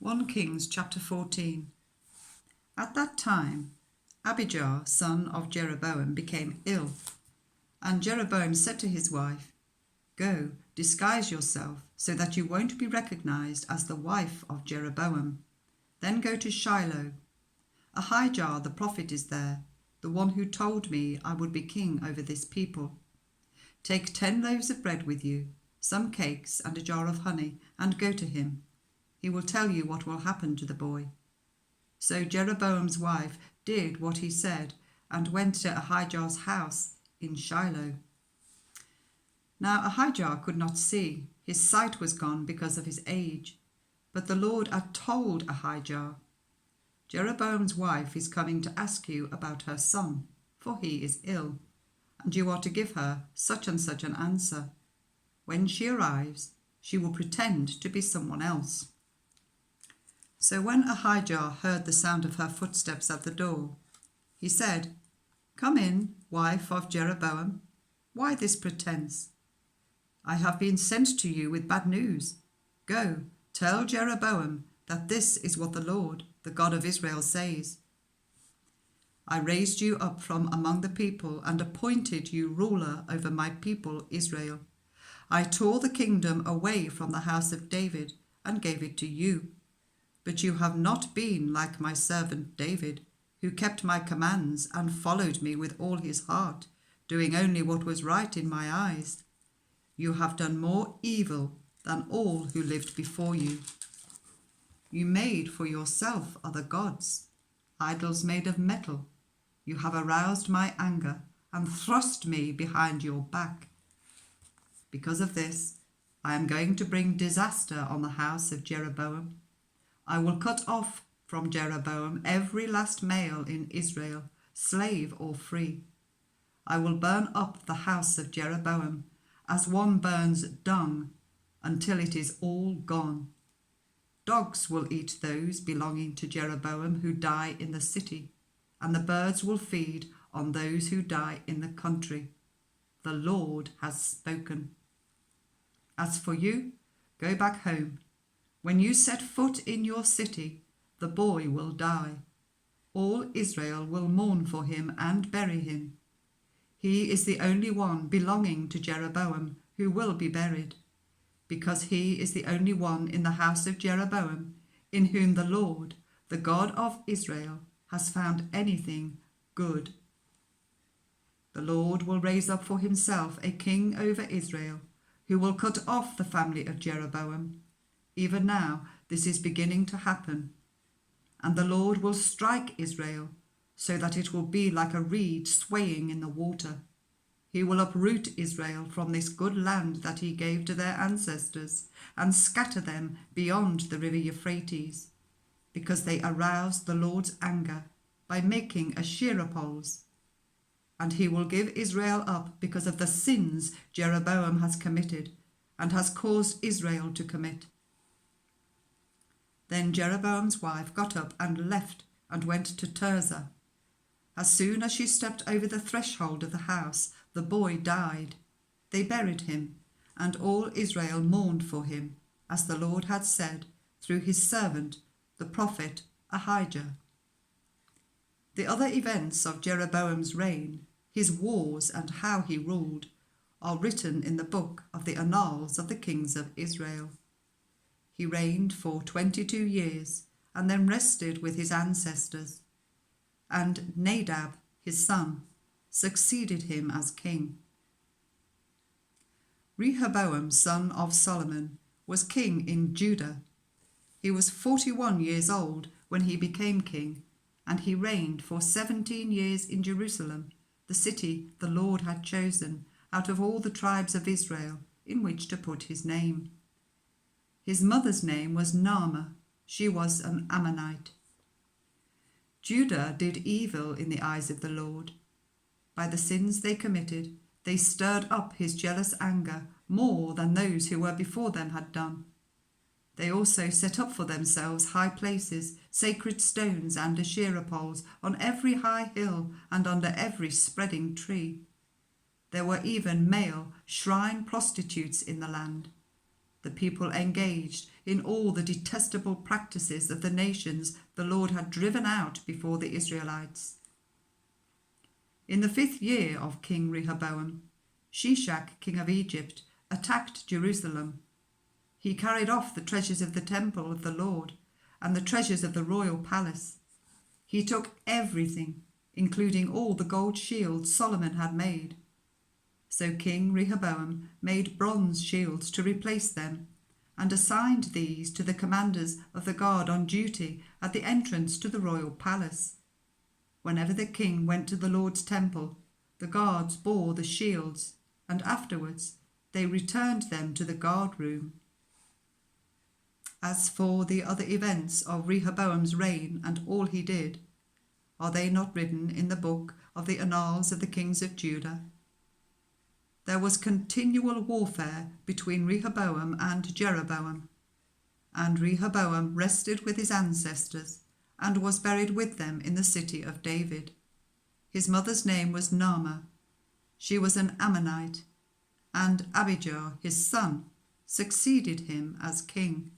1 Kings chapter 14. At that time, Abijah, son of Jeroboam, became ill. And Jeroboam said to his wife, "Go, disguise yourself, so that you won't be recognized as the wife of Jeroboam. Then go to Shiloh. Ahijah the prophet is there, the one who told me I would be king over this people. Take 10 loaves of bread with you, some cakes and a jar of honey, and go to him. He will tell you what will happen to the boy." So Jeroboam's wife did what he said and went to Ahijah's house in Shiloh. Now Ahijah could not see, his sight was gone because of his age. But the Lord had told Ahijah, "Jeroboam's wife is coming to ask you about her son, for he is ill, and you are to give her such and such an answer. When she arrives, she will pretend to be someone else." So when Ahijah heard the sound of her footsteps at the door, he said, "Come in, wife of Jeroboam. Why this pretense? I have been sent to you with bad news. Go, tell Jeroboam that this is what the Lord, the God of Israel, says. I raised you up from among the people and appointed you ruler over my people Israel. I tore the kingdom away from the house of David and gave it to you. But you have not been like my servant David, who kept my commands and followed me with all his heart, doing only what was right in my eyes. You have done more evil than all who lived before you. You made for yourself other gods, idols made of metal. You have aroused my anger and thrust me behind your back. Because of this, I am going to bring disaster on the house of Jeroboam. I will cut off from Jeroboam every last male in Israel, slave or free. I will burn up the house of Jeroboam as one burns dung until it is all gone. Dogs will eat those belonging to Jeroboam who die in the city, and the birds will feed on those who die in the country. The Lord has spoken. As for you, go back home. When you set foot in your city, the boy will die. All Israel will mourn for him and bury him. He is the only one belonging to Jeroboam who will be buried, because he is the only one in the house of Jeroboam in whom the Lord, the God of Israel, has found anything good. The Lord will raise up for himself a king over Israel, who will cut off the family of Jeroboam. Even now this is beginning to happen. And the Lord will strike Israel, so that it will be like a reed swaying in the water. He will uproot Israel from this good land that he gave to their ancestors, and scatter them beyond the river Euphrates, because they aroused the Lord's anger by making Asherah poles. And he will give Israel up because of the sins Jeroboam has committed and has caused Israel to commit. Then Jeroboam's wife got up and left and went to Tirzah. As soon as she stepped over the threshold of the house, the boy died. They buried him, and all Israel mourned for him, as the Lord had said through his servant, the prophet Ahijah. The other events of Jeroboam's reign, his wars and how he ruled, are written in the book of the Annals of the Kings of Israel. He reigned for 22 years and then rested with his ancestors. And Nadab, his son, succeeded him as king. Rehoboam, son of Solomon, was king in Judah. He was 41 years old when he became king, and he reigned for 17 years in Jerusalem, the city the Lord had chosen out of all the tribes of Israel in which to put his name. His mother's name was Naamah. She was an Ammonite. Judah did evil in the eyes of the Lord. By the sins they committed, they stirred up his jealous anger more than those who were before them had done. They also set up for themselves high places, sacred stones and Asherah poles on every high hill and under every spreading tree. There were even male shrine prostitutes in the land. The people engaged in all the detestable practices of the nations the Lord had driven out before the Israelites. In the 5th year of King Rehoboam, Shishak, king of Egypt, attacked Jerusalem. He carried off the treasures of the temple of the Lord and the treasures of the royal palace. He took everything, including all the gold shields Solomon had made. So King Rehoboam made bronze shields to replace them, and assigned these to the commanders of the guard on duty at the entrance to the royal palace. Whenever the king went to the Lord's temple, the guards bore the shields, and afterwards they returned them to the guard room. As for the other events of Rehoboam's reign and all he did, are they not written in the book of the annals of the kings of Judah? There was continual warfare between Rehoboam and Jeroboam, and Rehoboam rested with his ancestors and was buried with them in the city of David. His mother's name was Naamah. She was an Ammonite, and Abijah, his son, succeeded him as king.